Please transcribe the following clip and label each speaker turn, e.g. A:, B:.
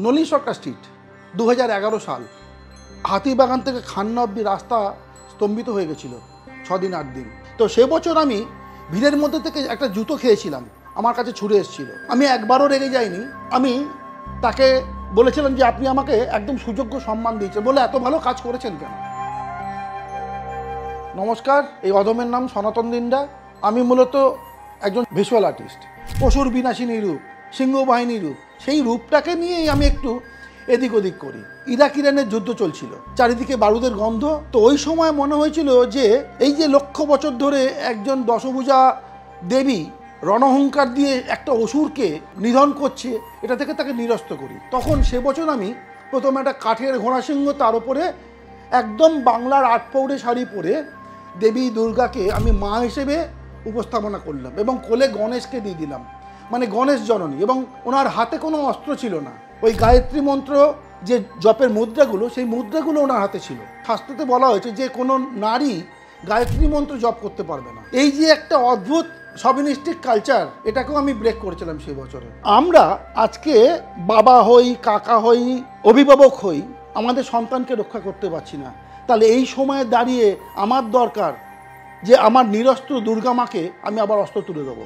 A: নলিন সরকার street 2011 সাল। হাতিবাগান থেকে খান্না অব্দি রাস্তা স্তম্ভিত হয়ে গেছিল 6 দিন 8 দিন। তো সে বছর আমি ভিড়ের মধ্যে থেকে একটা জুতো খেয়েছিলাম, আমার কাছে ছুঁড়ে এসেছিল। আমি একবারও রেগে যাইনি। আমি তাকে বলেছিলাম যে আপনি আমাকে একদম সুযোগ্য সম্মান দিয়েছেন, বলে এত ভালো কাজ করেছেন কেন। নমস্কার, এই অধমের নাম সনাতন দিন্ডা। আমি মূলত একজন ভিজুয়াল আর্টিস্ট। পশুর বিনাশিনী রূপ, সিংহবাহিনী রূপ, সেই রূপটাকে নিয়েই আমি একটু এদিক ওদিক করি। ইরাক ইরানের যুদ্ধ চলছিল, চারিদিকে বারুদের গন্ধ। তো ওই সময় মনে হয়েছিল যে এই যে লক্ষ বছর ধরে একজন দশভুজা দেবী রণহুঙ্কার দিয়ে একটা অসুরকে নিধন করছে, এটা থেকে তাকে নিরস্ত করি। তখন সে বছর আমি প্রথমে একটা কাঠের ঘোড়াসিংহ, তার উপরে একদম বাংলার আটপৌড়ে শাড়ি পরে দেবী দুর্গাকে আমি মা হিসেবে উপস্থাপনা করলাম এবং কোলে গণেশকে দিয়ে দিলাম, মানে গণেশ জননী। এবং ওনার হাতে কোনো অস্ত্র ছিল না। ওই গায়ত্রী মন্ত্র যে জপের মুদ্রাগুলো, সেই মুদ্রাগুলো ওনার হাতে ছিল। শাস্ত্রতে বলা হয়েছে যে কোনো নারী গায়ত্রী মন্ত্র জপ করতে পারবে না। এই যে একটা অদ্ভুত সবিনিস্টিক কালচার, এটাকেও আমি ব্রেক করেছিলাম সেই বছরে। আমরা আজকে বাবা হই, কাকা হই, অভিভাবক হই, আমাদের সন্তানকে রক্ষা করতে পারছি না। তাহলে এই সময়ে দাঁড়িয়ে আমার দরকার যে আমার নিরস্ত্র দুর্গা মাকে আমি আবার অস্ত্র তুলে দেবো।